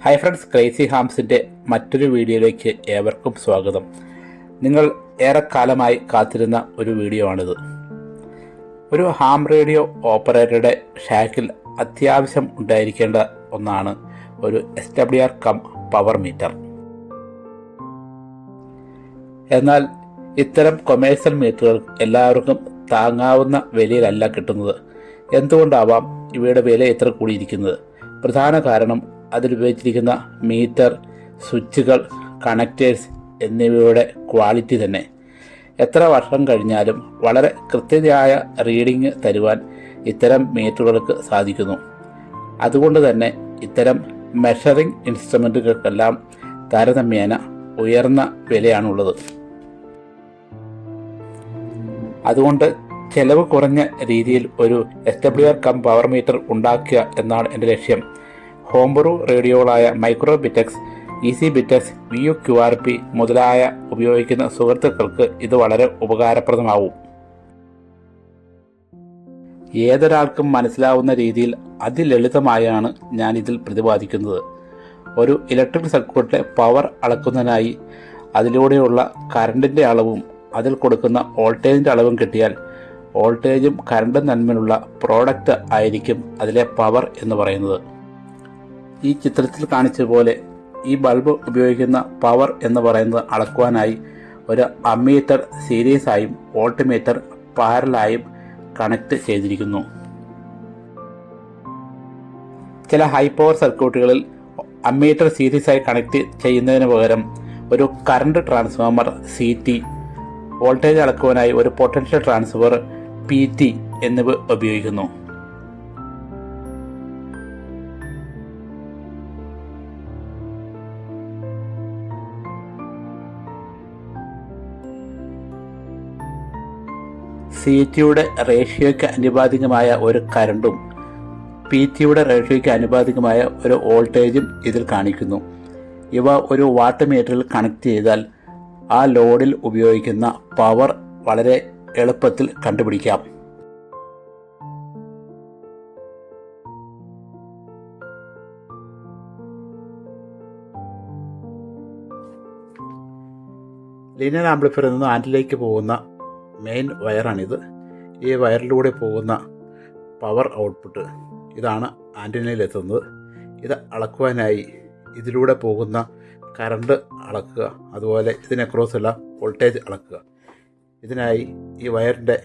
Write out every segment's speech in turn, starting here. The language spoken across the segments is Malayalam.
ഹായ് ഫ്രണ്ട്സ്, ക്രേസി ഹാംസിൻ്റെ മറ്റൊരു വീഡിയോയിലേക്ക് ഏവർക്കും സ്വാഗതം. നിങ്ങൾ ഏറെക്കാലമായി കാത്തിരുന്ന ഒരു വീഡിയോ ആണിത്. ഒരു ഹാം റേഡിയോ ഓപ്പറേറ്ററുടെ ഷാക്കിൽ അത്യാവശ്യം ഉണ്ടായിരിക്കേണ്ട ഒന്നാണ് ഒരു SWR കം പവർ മീറ്റർ. എന്നാൽ ഇത്തരം കൊമേഴ്സ്യൽ മീറ്ററുകൾ എല്ലാവർക്കും താങ്ങാവുന്ന വിലയിലല്ല കിട്ടുന്നത്. എന്തുകൊണ്ടാവാം ഇവയുടെ വില ഇത്ര കൂടിയിരിക്കുന്നത്? പ്രധാന കാരണം അതിലുപയോഗിച്ചിരിക്കുന്ന മീറ്റർ, സ്വിച്ചുകൾ, കണക്റ്റേഴ്സ് എന്നിവയുടെ ക്വാളിറ്റി തന്നെ. എത്ര വർഷം കഴിഞ്ഞാലും വളരെ കൃത്യതയായ റീഡിംഗ് തരുവാൻ ഇത്തരം മീറ്ററുകൾക്ക് സാധിക്കുന്നു. അതുകൊണ്ട് തന്നെ ഇത്തരം മെഷറിംഗ് ഇൻസ്ട്രുമെൻറ്റുകൾക്കെല്ലാം താരതമ്യേന ഉയർന്ന വിലയാണുള്ളത്. അതുകൊണ്ട് ചെലവ് കുറഞ്ഞ രീതിയിൽ ഒരു SWR കം പവർ മീറ്റർ ഉണ്ടാക്കുക എന്നാണ് എൻ്റെ ലക്ഷ്യം. ഹോംബ്രൂ റേഡിയോകളായ മൈക്രോ ബിറ്റക്സ്, ഈസി ബിറ്റക്സ്, VUQRP മുതലായ ഉപയോഗിക്കുന്ന സുഹൃത്തുക്കൾക്ക് ഇത് വളരെ ഉപകാരപ്രദമാവും. ഏതൊരാൾക്കും മനസ്സിലാവുന്ന രീതിയിൽ അതിലളിതമായാണ് ഞാനിതിൽ പ്രതിപാദിക്കുന്നത്. ഒരു ഇലക്ട്രിക് സർക്യൂട്ടിലെ പവർ അളക്കുന്നതിനായി അതിലൂടെയുള്ള കറണ്ടിൻ്റെ അളവും അതിൽ കൊടുക്കുന്ന വോൾട്ടേജിൻ്റെ അളവും കിട്ടിയാൽ വോൾട്ടേജും കറണ്ടും തമ്മിലുള്ള പ്രോഡക്റ്റ് ആയിരിക്കും അതിലെ പവർ എന്ന് പറയുന്നത്. ഈ ചിത്രത്തിൽ കാണിച്ചതുപോലെ ഈ ബൾബ് ഉപയോഗിക്കുന്ന പവർ എന്ന് പറയുന്നത് അളക്കുവാനായി ഒരു അമ്മീറ്റർ സീരീസായും വോൾട്ട്മീറ്റർ പാരലായും കണക്ട് ചെയ്തിരിക്കുന്നു. ചില ഹൈ പവർ സർക്യൂട്ടുകളിൽ അമ്മീറ്റർ സീരീസായി കണക്ട് ചെയ്യുന്നതിന് പകരം ഒരു കറണ്ട് ട്രാൻസ്ഫോമർ CT, വോൾട്ടേജ് അളക്കുവാനായി ഒരു പൊട്ടൻഷ്യൽ ട്രാൻസ്ഫർ PT എന്നിവ ഉപയോഗിക്കുന്നു. CTയുടെ റേഷ്യോയ്ക്ക് അനുപാതികമായ ഒരു കറണ്ടും PTയുടെ റേഷ്യോയ്ക്ക് അനുപാതികമായ ഒരു വോൾട്ടേജും ഇതിൽ കാണിക്കുന്നു. ഇവ ഒരു വാട്ട് മീറ്ററിൽ കണക്ട് ചെയ്താൽ ആ ലോഡിൽ ഉപയോഗിക്കുന്ന പവർ വളരെ എളുപ്പത്തിൽ കണ്ടുപിടിക്കാം. ലീനിയർ ആംപ്ലിഫയറിൽ നിന്ന് ആൻറ്റിലേക്ക് പോകുന്ന മെയിൻ വയറാണിത്. ഈ വയറിലൂടെ പോകുന്ന പവർ ഔട്ട്പുട്ട് ഇതാണ് ആൻറ്റിനയിലെത്തുന്നത്. ഇത് അളക്കുവാനായി ഇതിലൂടെ പോകുന്ന കറണ്ട് അളക്കുക, അതുപോലെ ഇതിനെ ക്രോസുള്ള വോൾട്ടേജ് അളക്കുക. ഇതിനായി ഈ വയറിൻ്റെ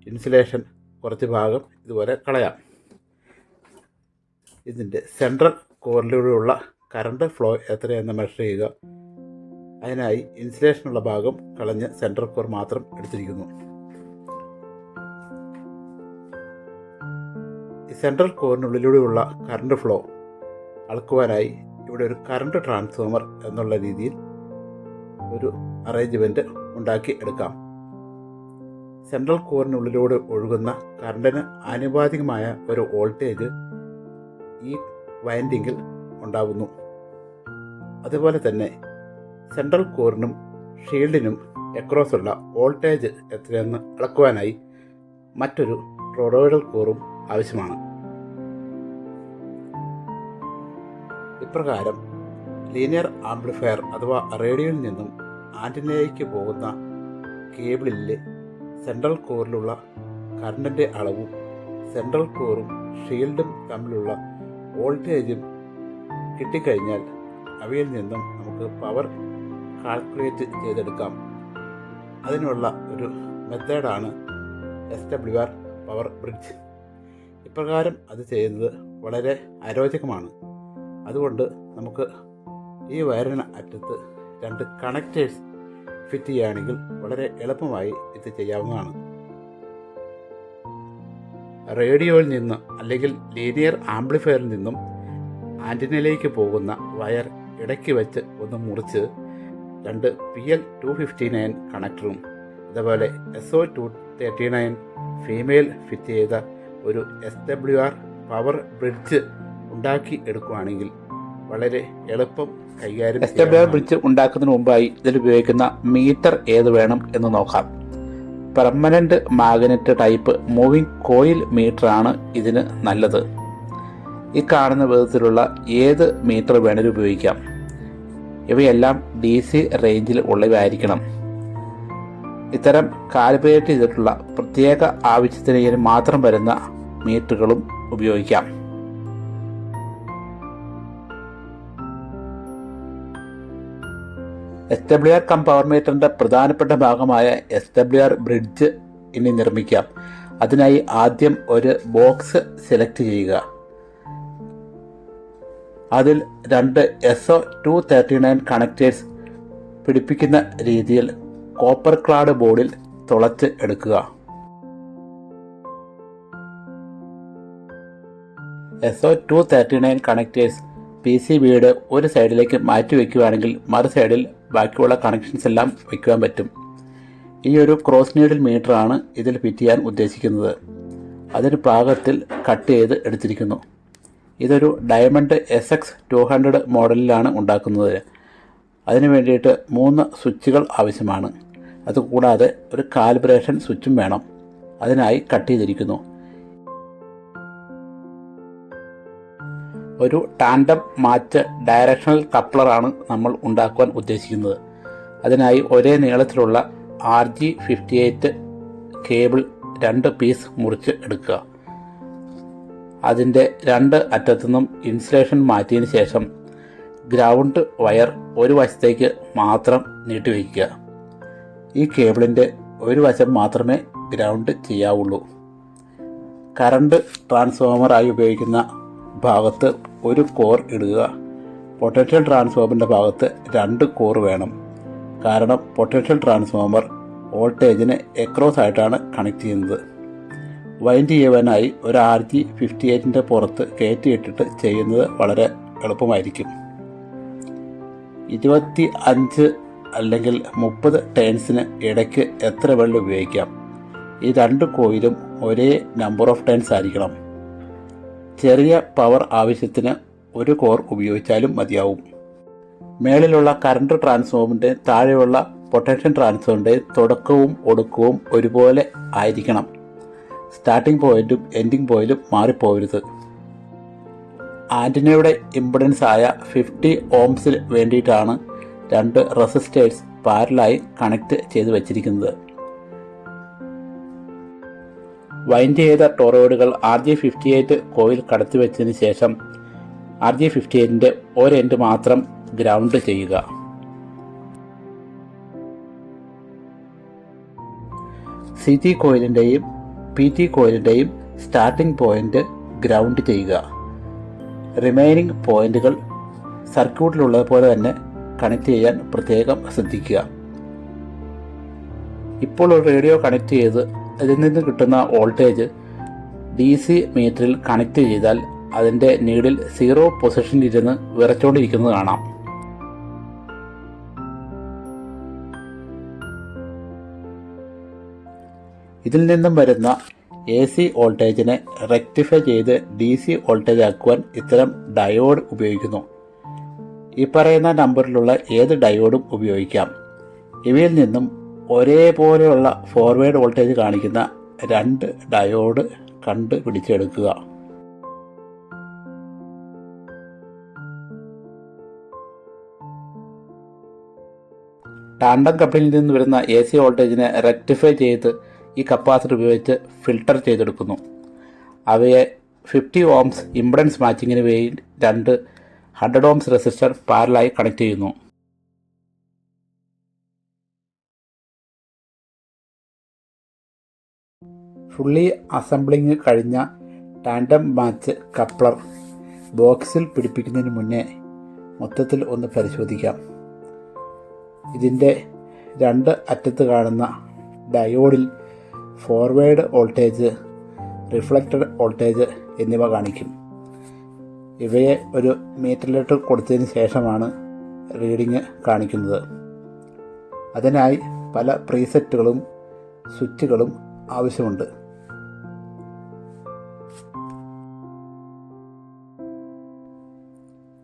ഇൻസുലേഷൻ കുറച്ച് ഭാഗം ഇതുപോലെ കളയാം. ഇതിൻ്റെ സെൻട്രൽ കോറിലൂടെയുള്ള കറണ്ട് ഫ്ലോ എത്രയെന്ന് മെഷർ ചെയ്യുക. അതിനായി ഇൻസുലേഷനുള്ള ഭാഗം കളഞ്ഞ് സെൻട്രൽ കോർ മാത്രം എടുത്തിരിക്കുന്നു. ഈ സെൻട്രൽ കോറിനുള്ളിലൂടെയുള്ള കറണ്ട് ഫ്ലോ അളക്കുവാനായി ഇവിടെ ഒരു കറണ്ട് ട്രാൻസ്ഫോമർ എന്നുള്ള രീതിയിൽ ഒരു അറേഞ്ച്മെൻറ്റ് ഉണ്ടാക്കി എടുക്കാം. സെൻട്രൽ കോറിനുള്ളിലൂടെ ഒഴുകുന്ന കറണ്ടിന് ആനുപാതികമായ ഒരു വോൾട്ടേജ് ഈ വൈൻഡിങ്ങിൽ ഉണ്ടാകുന്നു. അതുപോലെ തന്നെ സെൻട്രൽ കോറിനും ഷീൽഡിനും അക്രോസുള്ള വോൾട്ടേജ് എത്രയെന്ന് അളക്കുവാനായി മറ്റൊരു ടോറോയിഡൽ കോറും ആവശ്യമാണ്. ഇപ്രകാരം ലീനിയർ ആംപ്ലിഫയർ അഥവാ റേഡിയോയിൽ നിന്നും ആൻറ്റിനയിലേക്ക് പോകുന്ന കേബിളിലെ സെൻട്രൽ കോറിലുള്ള കറണ്ടിൻ്റെ അളവും സെൻട്രൽ കോറും ഷീൽഡും തമ്മിലുള്ള വോൾട്ടേജും കിട്ടിക്കഴിഞ്ഞാൽ അവയിൽ നിന്നും നമുക്ക് പവർ കാൽക്കുലേറ്റ് ചെയ്തെടുക്കാം. അതിനുള്ള ഒരു മെത്തേഡാണ് SWR പവർ ബ്രിഡ്ജ്. ഇപ്രകാരം അത് ചെയ്യുന്നത് വളരെ അരോചകമാണ്. അതുകൊണ്ട് നമുക്ക് ഈ വയറിന് അറ്റത്ത് 2 കണക്റ്റേഴ്സ് ഫിറ്റ് ചെയ്യുകയാണെങ്കിൽ വളരെ എളുപ്പമായി ഇത് ചെയ്യാവുന്നതാണ്. റേഡിയോയിൽ നിന്ന് അല്ലെങ്കിൽ ലീനിയർ ആംപ്ലിഫയറിൽ നിന്നും ആൻറ്റിനയിലേക്ക് പോകുന്ന വയർ ഇടയ്ക്ക് വെച്ച് ഒന്ന് മുറിച്ച് 2 PL259 കണക്ടറും അതുപോലെ SO239 ഫീമെയിൽ ഫിറ്റ് ചെയ്ത ഒരു SWR പവർ ബ്രിഡ്ജ് ഉണ്ടാക്കി എടുക്കുകയാണെങ്കിൽ വളരെ എളുപ്പം കൈകാര്യം. SWR ബ്രിഡ്ജ് ഉണ്ടാക്കുന്നതിന് മുമ്പായി ഇതിൽ ഉപയോഗിക്കുന്ന മീറ്റർ ഏത് വേണം എന്ന് നോക്കാം. Permanent magnet type moving coil മീറ്ററാണ് ഇതിന് നല്ലത്. ഈ കാണുന്ന വിധത്തിലുള്ള ഏത് മീറ്റർ വേണമെങ്കിലും ഉപയോഗിക്കാം. ഇവയെല്ലാം DC റേഞ്ചിൽ ഉള്ളവയായിരിക്കണം. ഇത്തരം കാലിബ്രേറ്റ് ചെയ്തിട്ടുള്ള പ്രത്യേക ആവശ്യത്തിന് മാത്രം വരുന്ന മീറ്ററുകളും ഉപയോഗിക്കാം. SWR കം പവർ മീറ്ററിൻ്റെ പ്രധാനപ്പെട്ട ഭാഗമായ SWR ബ്രിഡ്ജ് ഇനി നിർമ്മിക്കാം. അതിനായി ആദ്യം ഒരു ബോക്സ് സെലക്ട് ചെയ്യുക. അതിൽ 2 SO239 കണക്റ്റേഴ്സ് പിടിപ്പിക്കുന്ന രീതിയിൽ കോപ്പർ ക്ലാഡ് ബോർഡിൽ തുളച്ച് എടുക്കുക. SO239 കണക്റ്റേഴ്സ് PCBയുടെ ഒരു സൈഡിലേക്ക് മാറ്റി വയ്ക്കുകയാണെങ്കിൽ മറു സൈഡിൽ ബാക്കിയുള്ള കണക്ഷൻസ് എല്ലാം വയ്ക്കുവാൻ പറ്റും. ഈ ഒരു ക്രോസ് നീഡിൽ മീറ്ററാണ് ഇതിൽ ഫിറ്റ് ചെയ്യാൻ ഉദ്ദേശിക്കുന്നത്. അതിന് പാകത്തിൽ കട്ട് ചെയ്ത് എടുത്തിരിക്കുന്നു. ഇതൊരു ഡയമണ്ട് SX200 മോഡലിലാണ് ഉണ്ടാക്കുന്നത്. അതിനു വേണ്ടിയിട്ട് 3 സ്വിച്ചുകൾ ആവശ്യമാണ്. അതുകൂടാതെ ഒരു കാലിബ്രേഷൻ സ്വിച്ചും വേണം. അതിനായി കട്ട് ചെയ്തിരിക്കുന്നു. ഒരു ടാൻഡം മാച്ച് ഡയറക്ഷണൽ കപ്ലറാണ് നമ്മൾ ഉണ്ടാക്കുവാൻ ഉദ്ദേശിക്കുന്നത്. അതിനായി ഒരേ നീളത്തിലുള്ള RG58 കേബിൾ 2 പീസ് മുറിച്ച് എടുക്കുക. അതിൻ്റെ 2 അറ്റത്തു നിന്നും ഇൻസുലേഷൻ മാറ്റിയതിന് ശേഷം ഗ്രൗണ്ട് വയർ ഒരു വശത്തേക്ക് മാത്രം നീട്ടിവയ്ക്കുക. ഈ കേബിളിൻ്റെ ഒരു വശം മാത്രമേ ഗ്രൗണ്ട് ചെയ്യാവുള്ളൂ. കറണ്ട് ട്രാൻസ്ഫോമറായി ഉപയോഗിക്കുന്ന ഭാഗത്ത് ഒരു കോർ ഇടുക. പൊട്ടൻഷ്യൽ ട്രാൻസ്ഫോമറിൻ്റെ ഭാഗത്ത് 2 കോർ വേണം. കാരണം പൊട്ടൻഷ്യൽ ട്രാൻസ്ഫോമർ വോൾട്ടേജിന് എക്രോസ് ആയിട്ടാണ് കണക്ട് ചെയ്യുന്നത്. വൈൻഡ് ചെയ്യുവാനായി ഒരു RG58 പുറത്ത് കയറ്റിയിട്ടിട്ട് ചെയ്യുന്നത് വളരെ എളുപ്പമായിരിക്കും. 25 അല്ലെങ്കിൽ 30 ടേൺസിന് ഇടയ്ക്ക് എത്ര വെള്ളം ഉപയോഗിക്കാം. ഈ 2 കോയിലും ഒരേ നമ്പർ ഓഫ് ടേൺസ് ആയിരിക്കണം. ചെറിയ പവർ ആവശ്യത്തിന് ഒരു കോർ ഉപയോഗിച്ചാലും മതിയാവും. മേളിലുള്ള കറണ്ട് ട്രാൻസ്ഫോമറിൻ്റെ താഴെയുള്ള പൊട്ടൻഷ്യൽ ട്രാൻസ്ഫോമറിൻ്റെ തുടക്കവും ഒടുക്കവും ഒരുപോലെ ആയിരിക്കണം. സ്റ്റാർട്ടിംഗ് പോയിന്റും എൻഡിങ് പോയിന്റും മാറിപ്പോകരുത്. ആൻറ്റിനയുടെ ഇംപെഡൻസ് ആയ 50 ഓംസിന് വേണ്ടിയിട്ടാണ് 2 റെസിസ്റ്റേഴ്സ് പാരലായി കണക്ട് ചെയ്ത് വച്ചിരിക്കുന്നത്. വൈൻഡ് ചെയ്ത ടോറോയിഡുകൾ RG58 കോയിൽ കടത്തി വെച്ചതിന് ശേഷം RG58 ഒരു എൻഡ് മാത്രം ഗ്രൗണ്ട് ചെയ്യുക. CT കോയിലിൻ്റെയും PT കോയിലിൻ്റെയും സ്റ്റാർട്ടിംഗ് പോയിന്റ് ഗ്രൗണ്ട് ചെയ്യുക. റിമൈനിങ് പോയിന്റുകൾ സർക്യൂട്ടിലുള്ളതുപോലെ തന്നെ കണക്ട് ചെയ്യാൻ പ്രത്യേകം ശ്രദ്ധിക്കുക. ഇപ്പോൾ ഒരു റേഡിയോ കണക്ട് ചെയ്ത് അതിൽ നിന്ന് കിട്ടുന്ന വോൾട്ടേജ് DC മീറ്ററിൽ കണക്ട് ചെയ്താൽ അതിൻ്റെ നീഡിൽ 0 പൊസിഷനിലിരുന്ന് വിറച്ചുകൊണ്ടിരിക്കുന്നത് കാണാം. ഇതിൽ നിന്നും വരുന്ന AC വോൾട്ടേജിനെ റെക്ടിഫൈ ചെയ്ത് DC വോൾട്ടേജ് ആക്കുവാൻ ഇത്തരം ഡയോഡ് ഉപയോഗിക്കുന്നു. ഈ പറയുന്ന നമ്പറിലുള്ള ഏത് ഡയോഡും ഉപയോഗിക്കാം. ഇവയിൽ നിന്നും ഒരേപോലെയുള്ള ഫോർവേഡ് വോൾട്ടേജ് കാണിക്കുന്ന 2 ഡയോഡ് കണ്ടുപിടിച്ചെടുക്കുക. ടാൻഡം കപ്പിളിൽ നിന്ന് വരുന്ന AC വോൾട്ടേജിനെ റെക്ടിഫൈ ചെയ്ത് ഈ കപ്പാസിറ്റർ ഉപയോഗിച്ച് ഫിൽട്ടർ ചെയ്തെടുക്കുന്നു. അവയെ 50 ഓംസ് ഇംപെഡൻസ് മാച്ചിങ്ങിന് വേണ്ടി 2 100 ഓംസ് റെസിസ്റ്റർ പാരലായി കണക്ട് ചെയ്യുന്നു. ഫുള്ളി അസംബ്ലിങ് കഴിഞ്ഞ ടാൻഡം മാച്ച് കപ്ലർ ബോക്സിൽ പിടിപ്പിക്കുന്നതിന് മുന്നേ മൊത്തത്തിൽ ഒന്ന് പരിശോധിക്കാം. ഇതിൻ്റെ 2 അറ്റത്ത് കാണുന്ന ഡയോഡിൽ ഫോർവേഡ് വോൾട്ടേജ്, റിഫ്ലക്റ്റഡ് വോൾട്ടേജ് എന്നിവ കാണിക്കും. ഇവയെ ഒരു മീറ്ററിലിട്ട് കൊടുത്തതിന് ശേഷമാണ് റീഡിങ് കാണിക്കുന്നത്. അതിനായി പല പ്രീസെറ്റുകളും സ്വിച്ചുകളും ആവശ്യമുണ്ട്.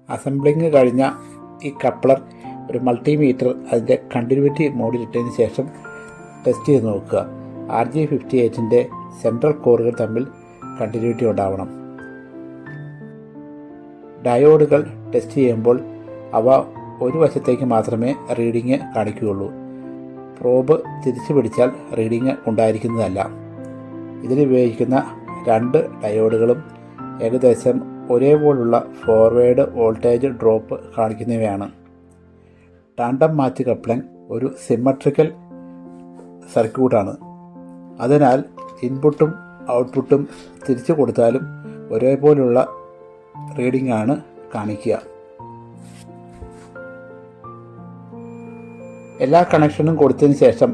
അസംബ്ലിങ് കഴിഞ്ഞ ഈ കപ്ലർ ഒരു മൾട്ടിമീറ്റർ അതിൻ്റെ കണ്ടിന്യൂറ്റി മോഡിലിട്ടതിന് ശേഷം ടെസ്റ്റ് ചെയ്ത് നോക്കുക. RG58 സെൻട്രൽ കോറുകൾ തമ്മിൽ കണ്ടിന്യൂറ്റി ഉണ്ടാവണം. ഡയോഡുകൾ ടെസ്റ്റ് ചെയ്യുമ്പോൾ അവ ഒരു വശത്തേക്ക് മാത്രമേ റീഡിങ് കാണിക്കുകയുള്ളൂ. പ്രോബ് തിരിച്ചു പിടിച്ചാൽ റീഡിങ് ഉണ്ടായിരിക്കുന്നതല്ല. ഇതിലുപയോഗിക്കുന്ന 2 ഡയോഡുകളും ഏകദേശം ഒരേപോലുള്ള ഫോർവേഡ് വോൾട്ടേജ് ഡ്രോപ്പ് കാണിക്കുന്നവയാണ്. ടാൻഡം മാച്ച് കപ്ലിംഗ് ഒരു സിമ്മട്രിക്കൽ സർക്യൂട്ടാണ്. അതിനാൽ ഇൻപുട്ടും ഔട്ട്പുട്ടും തിരിച്ചു കൊടുത്താലും ഒരേപോലുള്ള റീഡിംഗ് ആണ് കാണിക്കുക. എല്ലാ കണക്ഷനും കൊടുത്തതിന് ശേഷം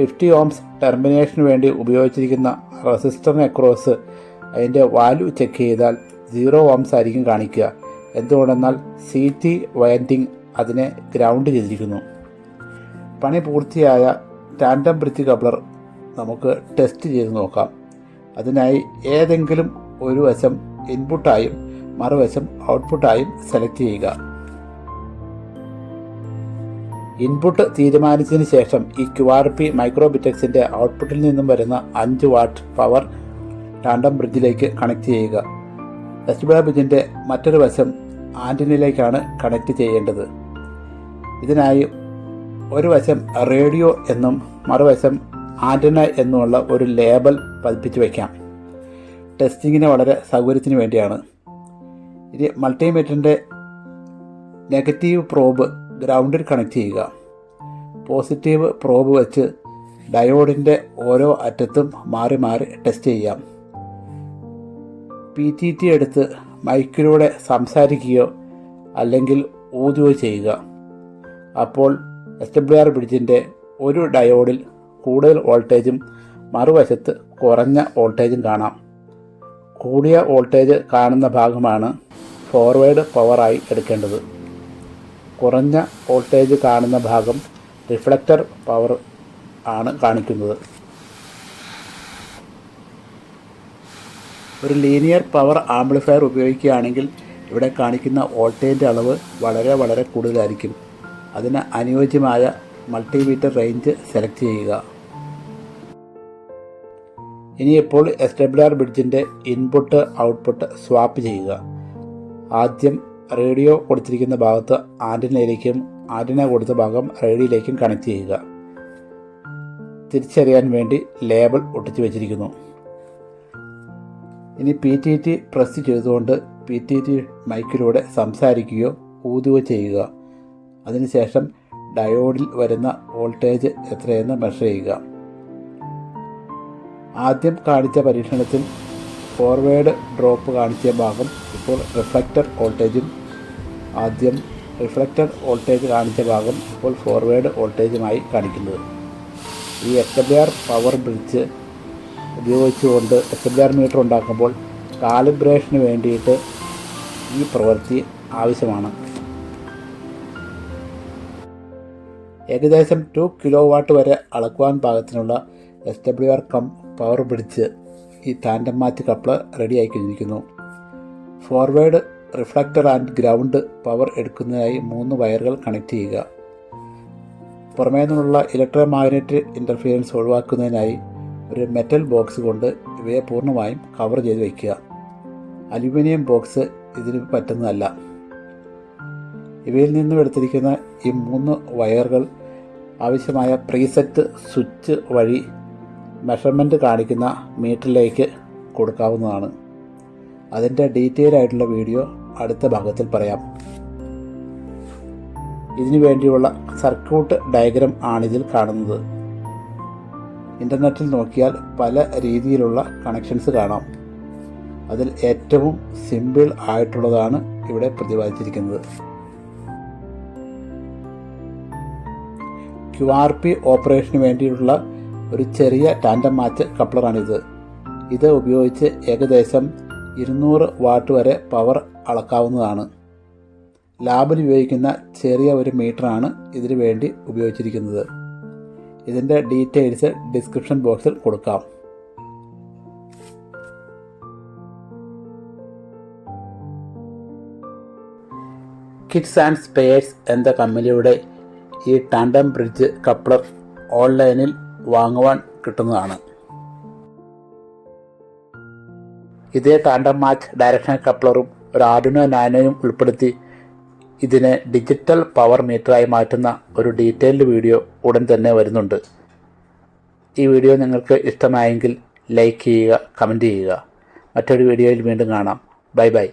50 ohms ടെർമിനേഷന് വേണ്ടി ഉപയോഗിച്ചിരിക്കുന്ന റെസിസ്റ്ററിന് അക്രോസ് അതിൻ്റെ വാല്യൂ ചെക്ക് ചെയ്താൽ 0 ohms ആയിരിക്കും കാണിക്കുക. എന്തുകൊണ്ടെന്നാൽ CT വയൻഡിങ് അതിനെ ഗ്രൗണ്ട് ചെയ്തിരിക്കുന്നു. പണി പൂർത്തിയായ ടാൻഡം ബ്രിഡ്ജ് കപ്ലർ നമുക്ക് ടെസ്റ്റ് ചെയ്ത് നോക്കാം. അതിനായി ഏതെങ്കിലും ഒരു വശം ഇൻപുട്ടായും മറുവശം ഔട്ട്പുട്ടായും സെലക്ട് ചെയ്യുക. ഇൻപുട്ട് തീരുമാനിച്ചതിന് ശേഷം ഈ QRP മൈക്രോബിറ്റക്സിൻ്റെ ഔട്ട്പുട്ടിൽ നിന്നും വരുന്ന 5 വാട്ട് പവർ ടാൻഡം ബ്രിഡ്ജിലേക്ക് കണക്ട് ചെയ്യുക. SWR ബ്രിഡ്ജിൻ്റെ മറ്റൊരു വശം ആൻറ്റിനയിലേക്കാണ് കണക്ട് ചെയ്യേണ്ടത്. ഇതിനായി ഒരു വശം റേഡിയോ എന്നും മറുവശം ആൻറ്റിന എന്നുമുള്ള ഒരു ലേബൽ പതിപ്പിച്ച് വയ്ക്കാം. ടെസ്റ്റിങ്ങിന് വളരെ സൗകര്യത്തിന് വേണ്ടിയാണ്. ഇനി മൾട്ടിമീറ്ററിൻ്റെ നെഗറ്റീവ് പ്രോബ് ഗ്രൗണ്ടിൽ കണക്ട് ചെയ്യുക. പോസിറ്റീവ് പ്രോബ് വെച്ച് ഡയോഡിൻ്റെ ഓരോ അറ്റത്തും മാറി മാറി ടെസ്റ്റ് ചെയ്യാം. PTT എടുത്ത് മൈക്കിലൂടെ സംസാരിക്കുകയോ അല്ലെങ്കിൽ ഊതുകയോ ചെയ്യുക. അപ്പോൾ SWR ബ്രിഡ്ജിൻ്റെ ഒരു ഡയോഡിൽ കൂടുതൽ വോൾട്ടേജും മറുവശത്ത് കുറഞ്ഞ വോൾട്ടേജും കാണാം. കൂടിയ വോൾട്ടേജ് കാണുന്ന ഭാഗമാണ് ഫോർവേഡ് പവറായി എടുക്കേണ്ടത്. കുറഞ്ഞ വോൾട്ടേജ് കാണുന്ന ഭാഗം റിഫ്ലക്റ്റർ പവർ ആണ് കാണിക്കുന്നത്. ഒരു ലീനിയർ പവർ ആംപ്ലിഫയർ ഉപയോഗിക്കുകയാണെങ്കിൽ ഇവിടെ കാണിക്കുന്ന വോൾട്ടേജിൻ്റെ അളവ് വളരെ കൂടുതലായിരിക്കും. അതിന് അനുയോജ്യമായ മൾട്ടിമീറ്റർ റേഞ്ച് സെലക്ട് ചെയ്യുക. ഇനിയിപ്പോൾ SWR ബ്രിഡ്ജിൻ്റെ ഇൻപുട്ട് ഔട്ട്പുട്ട് സ്വാപ്പ് ചെയ്യുക. ആദ്യം റേഡിയോ കൊടുത്തിരിക്കുന്ന ഭാഗത്ത് ആൻറ്റിനയിലേക്കും ആൻറ്റിന കൊടുത്ത ഭാഗം റേഡിയോയിലേക്കും കണക്ട് ചെയ്യുക. തിരിച്ചറിയാൻ വേണ്ടി ലേബൽ ഒട്ടിച്ചു വെച്ചിരിക്കുന്നു. ഇനി PTT പ്രസ് ചെയ്തുകൊണ്ട് PTT മൈക്കിലൂടെ സംസാരിക്കുകയോ ഊതുകയോ ചെയ്യുക. അതിനുശേഷം ഡയോഡിൽ വരുന്ന വോൾട്ടേജ് എത്രയെന്ന് മെഷർ ചെയ്യുക. ആദ്യം കാണിച്ച പരീക്ഷണത്തിൽ ഫോർവേഡ് ഡ്രോപ്പ് കാണിച്ച ഭാഗം ഇപ്പോൾ റിഫ്ലക്റ്റർ വോൾട്ടേജും ആദ്യം റിഫ്ലക്റ്റർ വോൾട്ടേജ് കാണിച്ച ഭാഗം ഇപ്പോൾ ഫോർവേഡ് വോൾട്ടേജുമായി കാണിക്കുന്നത്. ഈ SWR പവർ ബ്രിഡ്ജ് ഉപയോഗിച്ചുകൊണ്ട് SWR മീറ്റർ ഉണ്ടാക്കുമ്പോൾ കാലിബ്രേഷന് വേണ്ടിയിട്ട് ഈ പ്രവൃത്തി ആവശ്യമാണ്. ഏകദേശം 2 കിലോവാട്ട് വരെ അളക്കുവാൻ പാകത്തിനുള്ള SWR പവർ ബ്രിഡ്ജ് ഈ ടാൻഡം മാച്ച് കപ്ലർ റെഡിയായി കഴിഞ്ഞിരിക്കുന്നു. Forward reflector and ground power എടുക്കുന്നതിനായി 3 വയറുകൾ കണക്ട് ചെയ്യുക. പുറമേ നിന്നുള്ള ഇലക്ട്രോ മാഗ്നറ്റിക് ഇൻ്റർഫിയറൻസ് ഒഴിവാക്കുന്നതിനായി ഒരു മെറ്റൽ ബോക്സ് കൊണ്ട് ഇവയെ പൂർണ്ണമായും കവർ ചെയ്ത് വയ്ക്കുക. അലുമിനിയം ബോക്സ് ഇതിന് പറ്റുന്നതല്ല. ഇവയിൽ നിന്നും എടുത്തിരിക്കുന്ന ഈ 3 വയറുകൾ ആവശ്യമായ പ്രീസെറ്റ് സ്വിച്ച് വഴി മെഷർമെൻറ്റ് കാണിക്കുന്ന മീറ്ററിലേക്ക് കൊടുക്കാവുന്നതാണ്. അതിൻ്റെ ഡീറ്റെയിൽ ആയിട്ടുള്ള വീഡിയോ അടുത്ത ഭാഗത്തിൽ പറയാം. ഇതിനു വേണ്ടിയുള്ള സർക്യൂട്ട് ഡയഗ്രം ആണിതിൽ കാണുന്നത്. ഇൻ്റർനെറ്റിൽ നോക്കിയാൽ പല രീതിയിലുള്ള കണക്ഷൻസ് കാണാം. അതിൽ ഏറ്റവും സിമ്പിൾ ആയിട്ടുള്ളതാണ് ഇവിടെ പ്രതിപാദിച്ചിരിക്കുന്നത്. QRP ഓപ്പറേഷന് വേണ്ടിയിട്ടുള്ള ഒരു ചെറിയ ടാൻഡം മാച്ച് കപ്ലറാണിത്. ഇത് ഉപയോഗിച്ച് ഏകദേശം 200 വാട്ട് വരെ പവർ അളക്കാവുന്നതാണ്. ലാബിൽ ഉപയോഗിക്കുന്ന ചെറിയ ഒരു മീറ്ററാണ് ഇതിനു വേണ്ടി ഉപയോഗിച്ചിരിക്കുന്നത്. ഇതിൻ്റെ ഡീറ്റെയിൽസ് ഡിസ്ക്രിപ്ഷൻ ബോക്സിൽ കൊടുക്കാം. കിഡ്സ് ആൻഡ് സ്പെയർസ് എന്ന കമ്പനിയുടെ ഈ ടാൻഡം ബ്രിഡ്ജ് കപ്ലർ ഓൺലൈനിൽ വാങ്ങുവാൻ കിട്ടുന്നതാണ്. ഇതേ ടാൻഡം മാച്ച് ഡയറക്ഷണൽ കപ്ലറും ഒരു ആർഡിനോ നാനോയും ഉൾപ്പെടുത്തി ഇതിനെ ഡിജിറ്റൽ പവർ മീറ്ററായി മാറ്റുന്ന ഒരു ഡീറ്റെയിൽഡ് വീഡിയോ ഉടൻ തന്നെ വരുന്നുണ്ട്. ഈ വീഡിയോ നിങ്ങൾക്ക് ഇഷ്ടമായെങ്കിൽ ലൈക്ക് ചെയ്യുക, കമൻറ്റ് ചെയ്യുക. മറ്റൊരു വീഡിയോയിൽ വീണ്ടും കാണാം. Bye bye.